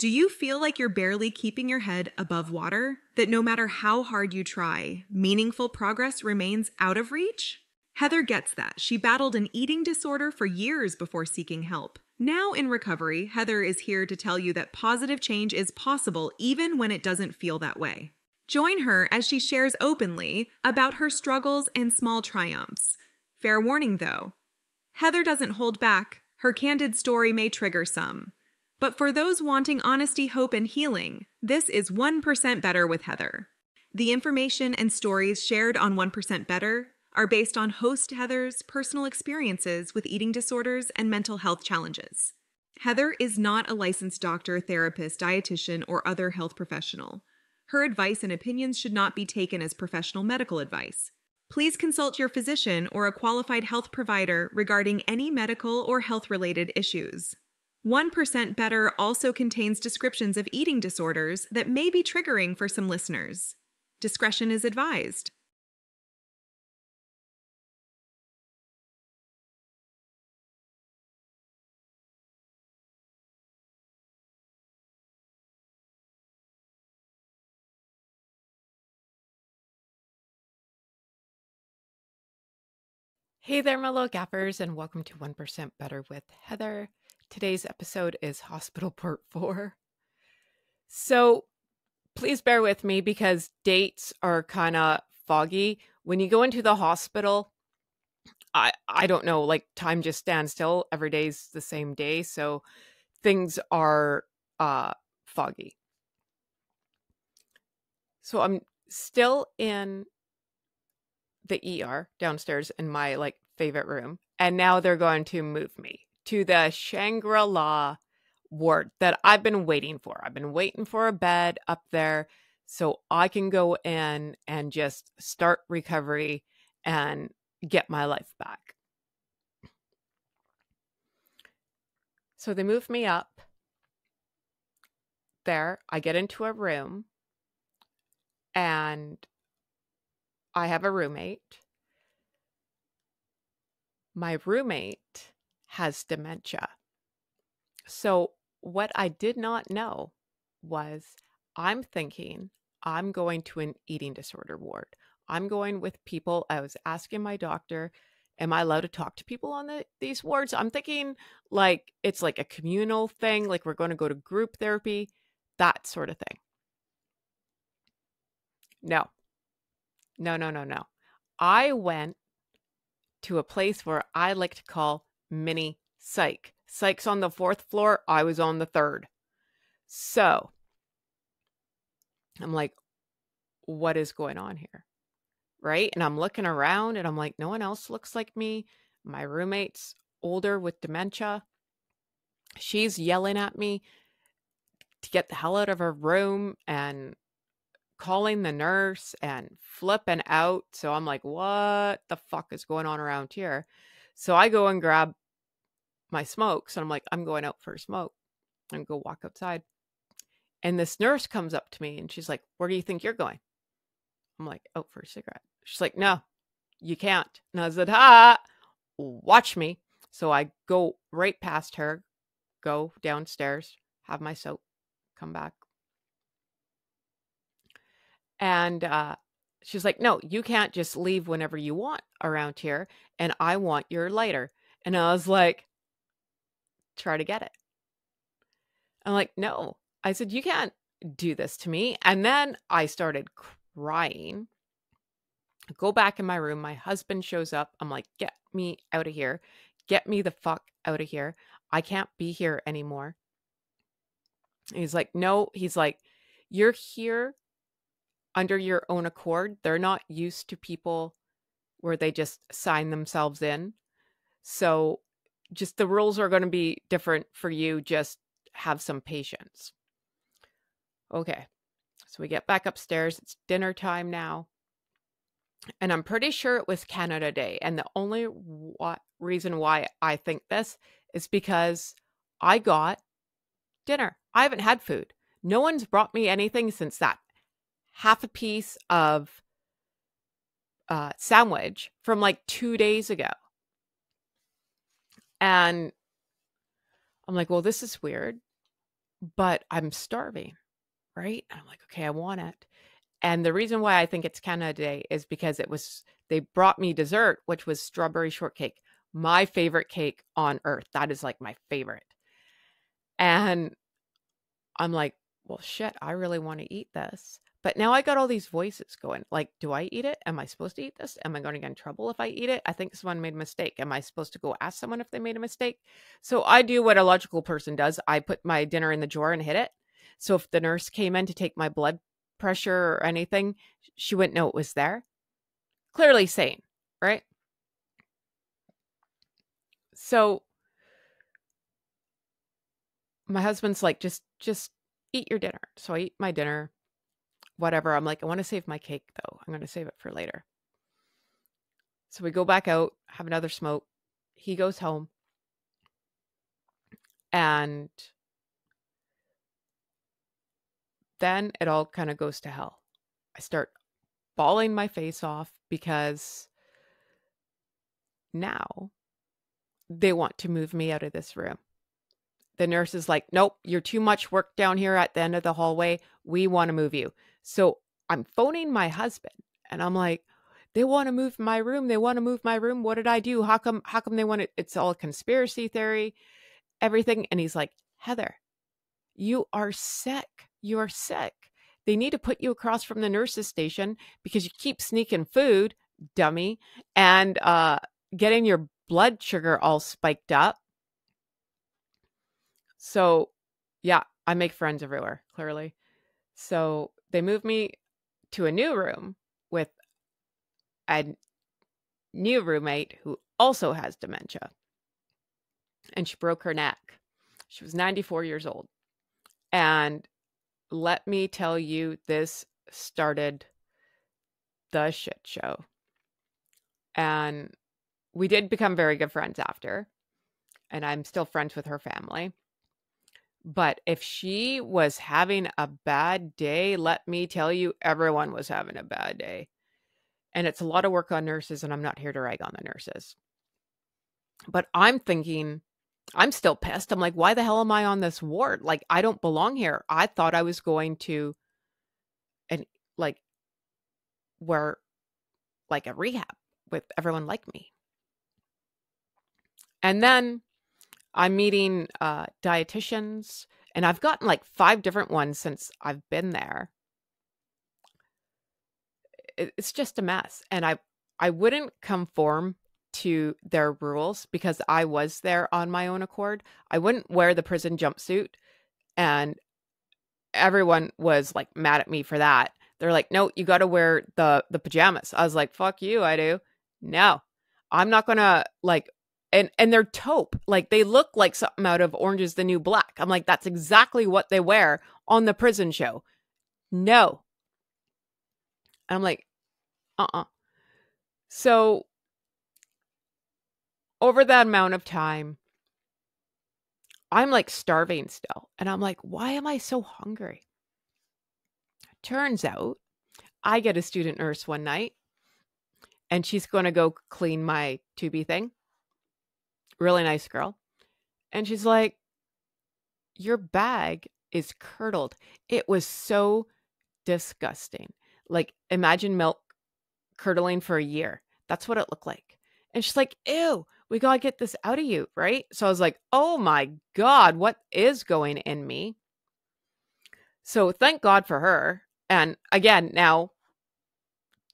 Do you feel like you're barely keeping your head above water? That no matter how hard you try, meaningful progress remains out of reach? Heather gets that. She battled an eating disorder for years before seeking help. Now in recovery, Heather is here to tell you that positive change is possible even when it doesn't feel that way. Join her as she shares openly about her struggles and small triumphs. Fair warning though, Heather doesn't hold back. Her candid story may trigger some. But for those wanting honesty, hope, and healing, this is 1% Better with Heather. The information and stories shared on 1% Better are based on host Heather's personal experiences with eating disorders and mental health challenges. Heather is not a licensed doctor, therapist, dietitian, or other health professional. Her advice and opinions should not be taken as professional medical advice. Please consult your physician or a qualified health provider regarding any medical or health-related issues. 1% Better also contains descriptions of eating disorders that may be triggering for some listeners. Discretion is advised. Hey there, my little gappers, and welcome to 1% Better with Heather. Today's episode is Hospital Part 4. So please bear with me because dates are kind of foggy. When you go into the hospital, I don't know, like time just stands still. Every day's the same day, so things are foggy. So I'm still in the ER downstairs in my favorite room, and now they're going to move me to the Shangri-La ward that I've been waiting for. I've been waiting for a bed up there so I can go in and just start recovery and get my life back. So they move me up there. I get into a room and I have a roommate. My roommate has dementia. So what I did not know was I'm thinking I'm going to an eating disorder ward. I'm going with people. I was asking my doctor, am I allowed to talk to people on these wards? I'm thinking it's like a communal thing, like we're going to go to group therapy, that sort of thing. No. I went to a place where I like to call mini psych. Psych's on the 4th floor. I was on the 3rd. So I'm like, what is going on here? Right? And I'm looking around and I'm like, no one else looks like me. My roommate's older with dementia. She's yelling at me to get the hell out of her room and calling the nurse and flipping out. So I'm like, what the fuck is going on around here? So I go and grab my smokes and I'm like, I'm going out for a smoke and go walk outside. And this nurse comes up to me and she's like, where do you think you're going? I'm like, out for a cigarette. She's like, no, you can't. And I said, watch me. So I go right past her, go downstairs, have my soap, come back. And she's like, no, you can't just leave whenever you want around here. And I want your lighter. And I was like, try to get it. I'm like, no. I said, you can't do this to me. And then I started crying. I go back in my room. My husband shows up. I'm like, get me out of here. Get me the fuck out of here. I can't be here anymore. He's like, no. He's like, you're here under your own accord. They're not used to people where they just sign themselves in. So just the rules are going to be different for you. Just have some patience. Okay. So we get back upstairs. It's dinner time now. And I'm pretty sure it was Canada Day. And the only reason why I think this is because I got dinner. I haven't had food. No one's brought me anything since that half a piece of sandwich from 2 days ago. And I'm like, well, this is weird. but I'm starving, right? And I'm like, okay, I want it. And the reason why I think it's Canada Day is because they brought me dessert, which was strawberry shortcake, my favorite cake on earth. That is like my favorite. And I'm like, well, shit, I really want to eat this. But now I got all these voices going, like, do I eat it? Am I supposed to eat this? Am I going to get in trouble if I eat it? I think someone made a mistake. Am I supposed to go ask someone if they made a mistake? So I do what a logical person does. I put my dinner in the drawer and hid it. So if the nurse came in to take my blood pressure or anything, she wouldn't know it was there. Clearly sane, right? So my husband's like, just eat your dinner. So I eat my dinner, whatever. I'm like, I want to save my cake though. I'm going to save it for later. So we go back out, have another smoke. He goes home. And then it all kind of goes to hell. I start bawling my face off because now they want to move me out of this room. The nurse is like, nope, you're too much work down here at the end of the hallway. We want to move you. So I'm phoning my husband and I'm like, they want to move my room. They want to move my room. What did I do? How come they want it? It's all a conspiracy theory, everything. And he's like, Heather, you are sick. You are sick. They need to put you across from the nurse's station because you keep sneaking food, dummy, and getting your blood sugar all spiked up. So, yeah, I make friends everywhere, clearly. So they moved me to a new room with a new roommate who also has dementia. And she broke her neck. She was 94 years old. And let me tell you, this started the shit show. And we did become very good friends after. And I'm still friends with her family. But if she was having a bad day, let me tell you, everyone was having a bad day. And it's a lot of work on nurses, and I'm not here to rag on the nurses. But I'm thinking, I'm still pissed. I'm like, why the hell am I on this ward? Like, I don't belong here. I thought I was going to, and like, where, like a rehab with everyone like me. And then I'm meeting dietitians, and I've gotten like 5 different ones since I've been there. It's just a mess. And I wouldn't conform to their rules because I was there on my own accord. I wouldn't wear the prison jumpsuit, and everyone was like mad at me for that. They're like, no, you got to wear the pajamas. I was like, fuck you, I do. No, I'm not gonna like, and they're taupe. Like they look like something out of Orange is the New Black. I'm like, that's exactly what they wear on the prison show. No. And I'm like, So over that amount of time, I'm like starving still. And I'm like, why am I so hungry? Turns out I get a student nurse one night and she's going to go clean my tubey thing. Really nice girl. And she's like, your bag is curdled. It was so disgusting. Like imagine milk curdling for a year. That's what it looked like. And she's like, ew, we got to get this out of you, right? So I was like, oh my God, what is going in me? So thank God for her. And again, now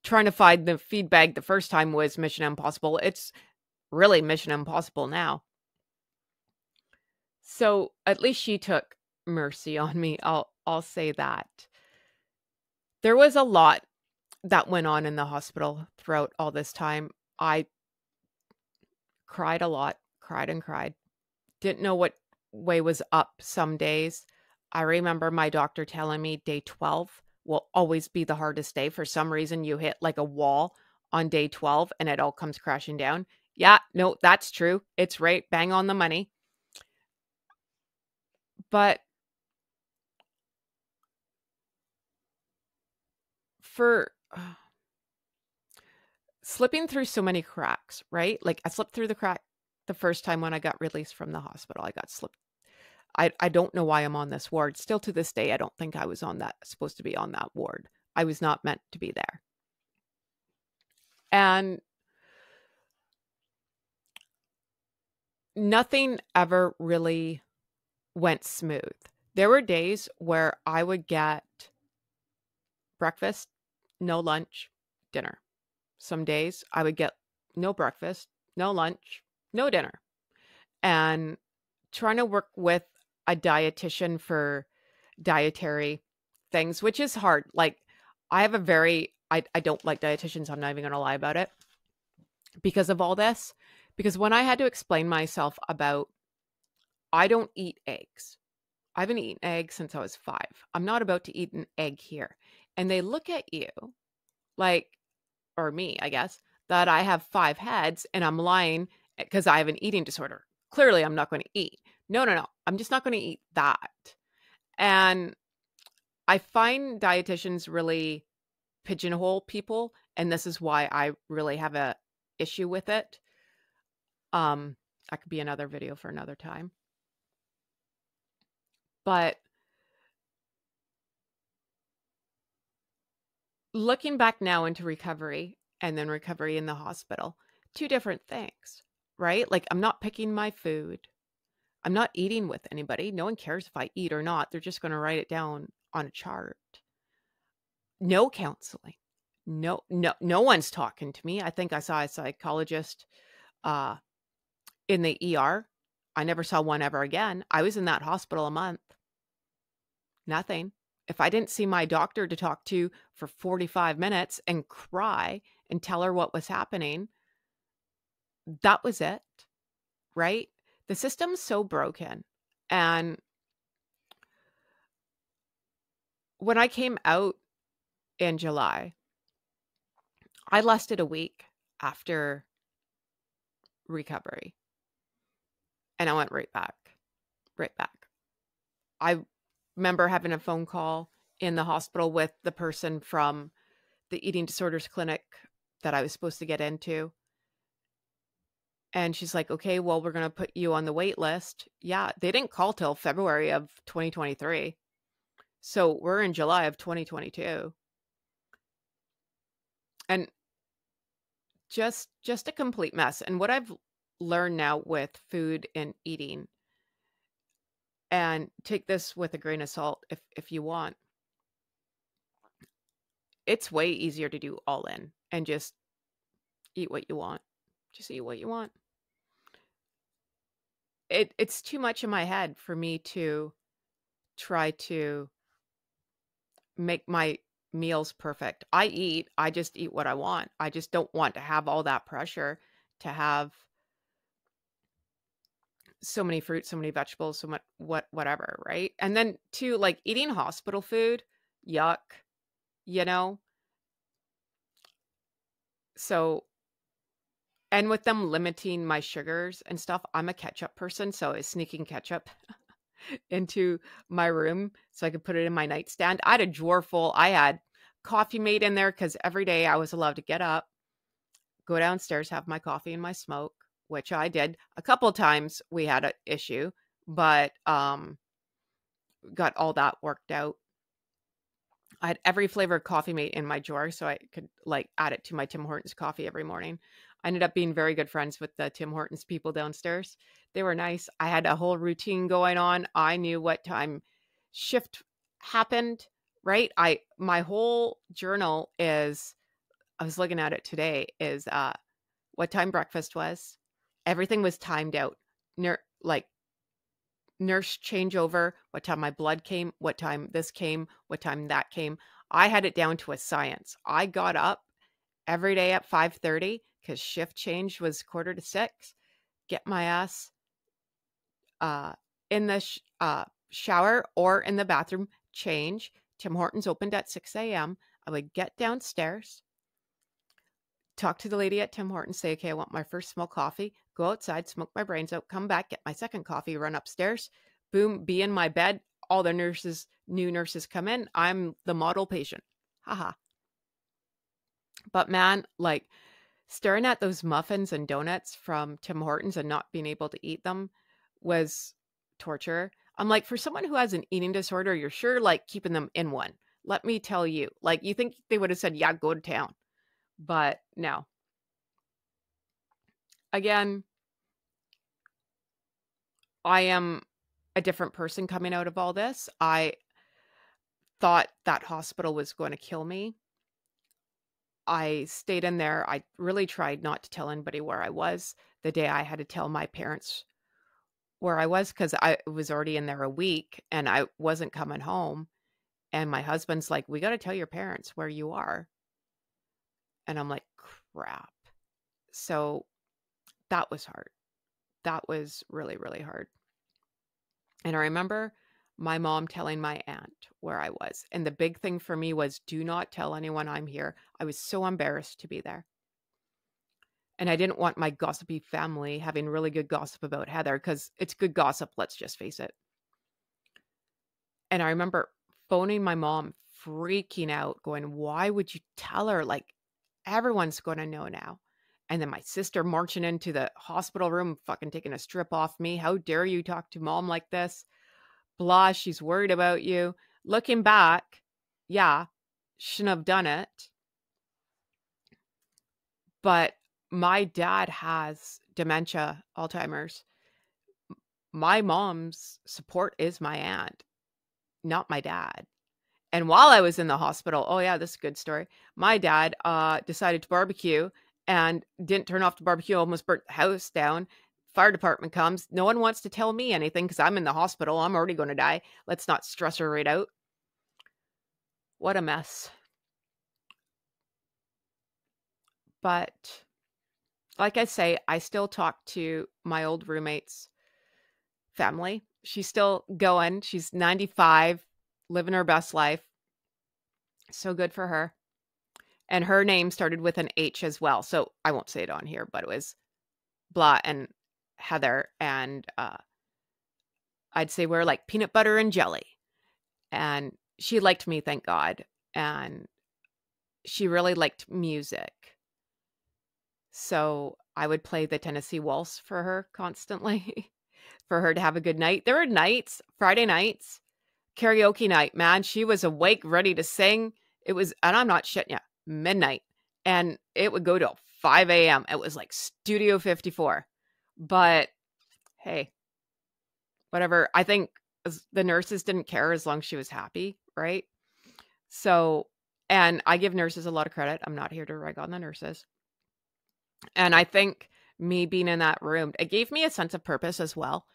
trying to find the feedback the first time was Mission Impossible. It's really Mission Impossible now. So at least she took mercy on me. I'll say that. There was a lot that went on in the hospital throughout all this time. I cried a lot, cried and cried. Didn't know what way was up some days. I remember my doctor telling me day 12 will always be the hardest day. For some reason, you hit like a wall on day 12 and it all comes crashing down. Yeah, no, that's true. It's right bang on the money. But for slipping through so many cracks, right? Like I slipped through the crack the first time when I got released from the hospital. I don't know why I'm on this ward. Still to this day, I don't think I was supposed to be on that ward. I was not meant to be there. And nothing ever really went smooth. There were days where I would get breakfast, no lunch, dinner. Some days I would get no breakfast, no lunch, no dinner. And trying to work with a dietitian for dietary things, which is hard. Like, I have I don't like dietitians. I'm not even going to lie about it because of all this. Because when I had to explain myself about, I don't eat eggs. I haven't eaten eggs since I was 5. I'm not about to eat an egg here. And they look at you like, or me, I guess, that I have 5 heads and I'm lying because I have an eating disorder. Clearly, I'm not going to eat. No. I'm just not going to eat that. And I find dietitians really pigeonhole people, and this is why I really have a issue with it. That could be another video for another time. But looking back now into recovery and then recovery in the hospital, 2 different things, right? Like, I'm not picking my food. I'm not eating with anybody. No one cares if I eat or not. They're just going to write it down on a chart. No counseling. No one's talking to me. I think I saw a psychologist in the ER. I never saw one ever again. I was in that hospital a month. Nothing. If I didn't see my doctor to talk to for 45 minutes and cry and tell her what was happening, that was it, right? The system's so broken. And when I came out in July, I lasted a week after recovery. And I went right back. I remember having a phone call in the hospital with the person from the eating disorders clinic that I was supposed to get into. And she's like, okay, well, we're going to put you on the wait list. Yeah, they didn't call till February of 2023. So we're in July of 2022. And just a complete mess. And what I've learned now with food and eating, and take this with a grain of salt if you want, it's way easier to do all in and just eat what you want. Just eat what you want. It's too much in my head for me to try to make my meals perfect. I just eat what I want. I just don't want to have all that pressure to have so many fruits, so many vegetables, so much whatever, right? And then too, like, eating hospital food, yuck, you know? So, and with them limiting my sugars and stuff, I'm a ketchup person, so I was sneaking ketchup into my room so I could put it in my nightstand. I had a drawer full. I had coffee made in there because every day I was allowed to get up, go downstairs, have my coffee and my smoke, which I did. A couple of times we had an issue, but got all that worked out. I had every flavor of coffee made in my drawer so I could, like, add it to my Tim Hortons coffee every morning. I ended up being very good friends with the Tim Hortons people downstairs. They were nice. I had a whole routine going on. I knew what time shift happened, right? My whole journal is, I was looking at it today, is what time breakfast was. Everything was timed out. Nurse changeover, what time my blood came, what time this came, what time that came. I had it down to a science. I got up every day at 5:30 because shift change was 5:45. Get my ass in the shower or in the bathroom, change. Tim Hortons opened at 6 a.m. I would get downstairs, talk to the lady at Tim Hortons, say, okay, I want my first small coffee, go outside, smoke my brains out, come back, get my second coffee, run upstairs, boom, be in my bed. All the new nurses come in. I'm the model patient. Haha. But man, like, staring at those muffins and donuts from Tim Hortons and not being able to eat them was torture. I'm like, for someone who has an eating disorder, you're sure like keeping them in one. Let me tell you, like, you think they would have said, yeah, go to town. But no. Again, I am a different person coming out of all this. I thought that hospital was going to kill me. I stayed in there. I really tried not to tell anybody where I was. The day I had to tell my parents where I was, because I was already in there a week and I wasn't coming home. And my husband's like, we got to tell your parents where you are. And I'm like, crap. So that was hard. That was really, really hard. And I remember my mom telling my aunt where I was. And the big thing for me was, do not tell anyone I'm here. I was so embarrassed to be there. And I didn't want my gossipy family having really good gossip about Heather, because it's good gossip, let's just face it. And I remember phoning my mom, freaking out, going, why would you tell her? Like, everyone's going to know now. And then my sister marching into the hospital room, fucking taking a strip off me. How dare you talk to mom like this? Blah, she's worried about you. Looking back, yeah, shouldn't have done it. But my dad has dementia, Alzheimer's. My mom's support is my aunt, not my dad. And while I was in the hospital, oh yeah, this is a good story. My dad decided to barbecue and didn't turn off the barbecue, almost burnt the house down. Fire department comes. No one wants to tell me anything because I'm in the hospital. I'm already going to die. Let's not stress her right out. What a mess. But like I say, I still talk to my old roommate's family. She's still going. She's 95, living her best life. So good for her. And her name started with an H as well. So I won't say it on here, but it was blah and Heather. And I'd say we're like peanut butter and jelly. And she liked me, thank God. And she really liked music. So I would play the Tennessee Waltz for her constantly for her to have a good night. There were nights, Friday nights, karaoke night, man. She was awake, ready to sing. It was, and I'm not shitting you, midnight. And it would go till 5 a.m. It was like Studio 54. But hey, whatever. I think the nurses didn't care as long as she was happy, right? So, and I give nurses a lot of credit. I'm not here to rag on the nurses. And I think me being in that room, it gave me a sense of purpose as well.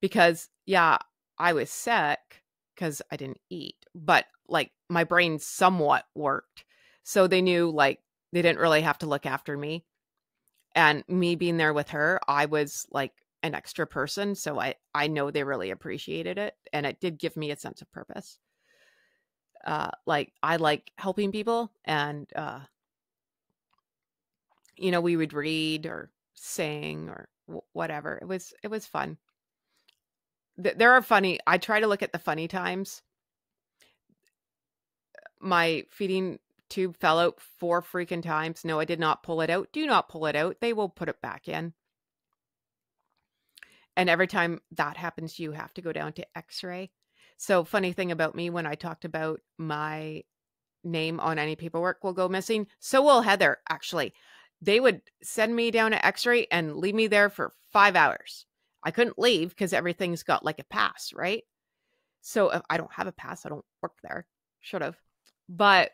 Because, yeah, I was sick because I didn't eat. But, like, my brain somewhat worked. So they knew, like, they didn't really have to look after me. And me being there with her, I was, like, an extra person. So I know they really appreciated it. And it did give me a sense of purpose. Like, I like helping people. And, you know, we would read or sing or whatever. It was fun. There are funny, I try to look at the funny times. My feeding tube fell out 4 freaking times. No, I did not pull it out. Do not pull it out. They will put it back in. And every time that happens, you have to go down to X-ray. So funny thing about me, when I talked about my name on any paperwork will go missing, so will Heather, actually. They would send me down to X-ray and leave me there for 5 hours. I couldn't leave because everything's got like a pass, right? So if I don't have a pass, I don't work there. Should have. But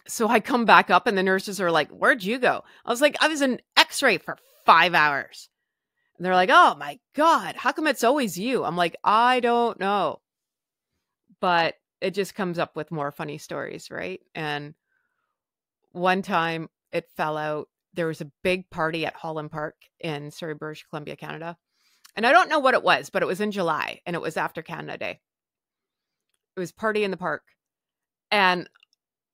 so I come back up and the nurses are like, where'd you go? I was like, I was in X-ray for 5 hours. And they're like, oh my God, how come it's always you? I'm like, I don't know. But it just comes up with more funny stories, right? And one time it fell out. There was a big party at Holland Park in Surrey, British Columbia, Canada. And I don't know what it was, but it was in July and it was after Canada Day. It was party in the park. And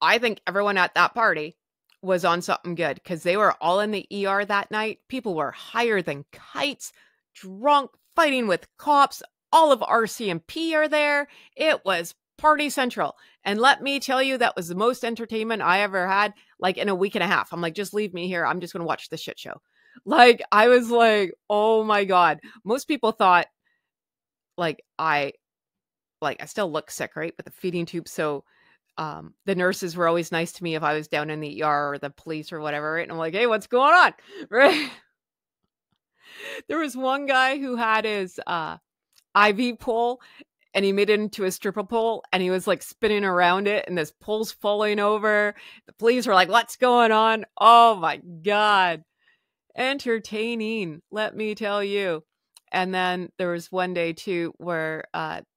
I think everyone at that party was on something good because they were all in the ER that night. People were higher than kites, drunk, fighting with cops. All of RCMP are there. It was party central. And let me tell you, that was the most entertainment I ever had, like in a week and a half. I'm like, just leave me here. I'm just going to watch the shit show. Like, I was like, oh my God. Most people thought like I still look sick, right? With the feeding tube. So the nurses were always nice to me if I was down in the ER or the police or whatever, right? And I'm like, hey, what's going on? Right? There was one guy who had his IV pole and he made it into a stripper pole and he was like spinning around it and this pole's falling over. The police were like, what's going on? Oh my God. Entertaining, let me tell you. And then there was one day too where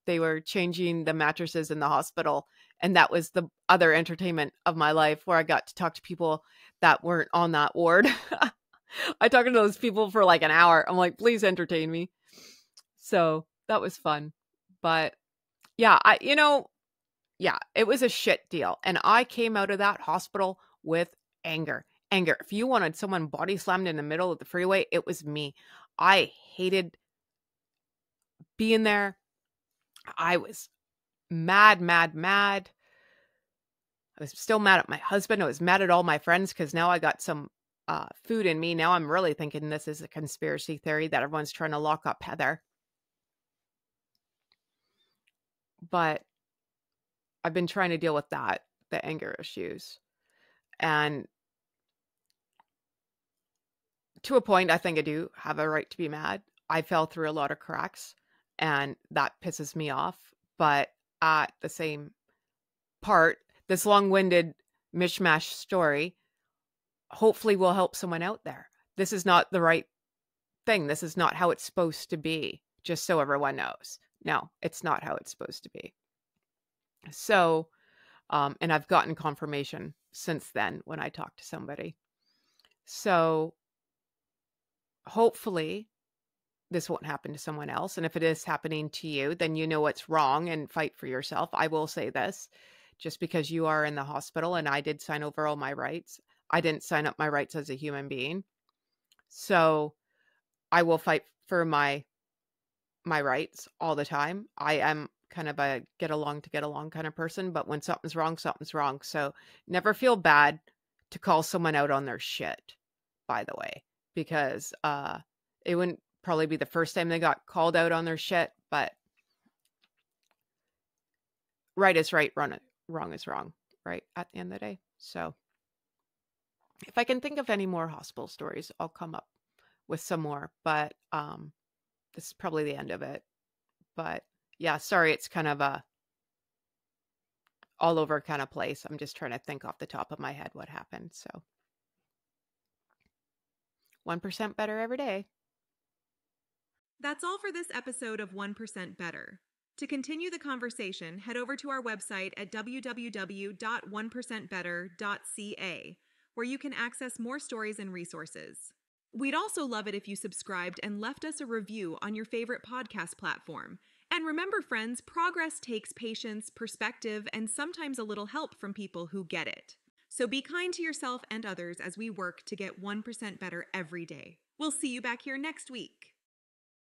they were changing the mattresses in the hospital. And that was the other entertainment of my life, where I got to talk to people that weren't on that ward. I talked to those people for like an hour. I'm like, please entertain me. So that was fun. But yeah, it was a shit deal. And I came out of that hospital with anger. Anger. If you wanted someone body slammed in the middle of the freeway, it was me. I hated being there. I was mad, mad, mad. I was still mad at my husband. I was mad at all my friends because now I got some food in me. Now I'm really thinking this is a conspiracy theory that everyone's trying to lock up Heather. But I've been trying to deal with that, the anger issues. And to a point, I think I do have a right to be mad. I fell through a lot of cracks and that pisses me off. But at the same part, this long-winded mishmash story hopefully will help someone out there. This is not the right thing. This is not how it's supposed to be, just so everyone knows. No, it's not how it's supposed to be. So, and I've gotten confirmation since then when I talk to somebody. So hopefully this won't happen to someone else. And if it is happening to you, then you know what's wrong and fight for yourself. I will say this, just because you are in the hospital and I did sign over all my rights, I didn't sign up my rights as a human being. So I will fight for my rights all the time. I am kind of a get along to get along kind of person, but when something's wrong, something's wrong. So never feel bad to call someone out on their shit, by the way, because it wouldn't probably be the first time they got called out on their shit, but right is right, wrong is wrong, right? At the end of the day. So if I can think of any more hospital stories, I'll come up with some more, but this is probably the end of it. But yeah, sorry, it's kind of a all over kind of place. I'm just trying to think off the top of my head what happened. So 1% better every day. That's all for this episode of 1% Better. To continue the conversation, head over to our website at www.1percentbetter.ca, where you can access more stories and resources. We'd also love it if you subscribed and left us a review on your favorite podcast platform. And remember, friends, progress takes patience, perspective, and sometimes a little help from people who get it. So be kind to yourself and others as we work to get 1% better every day. We'll see you back here next week.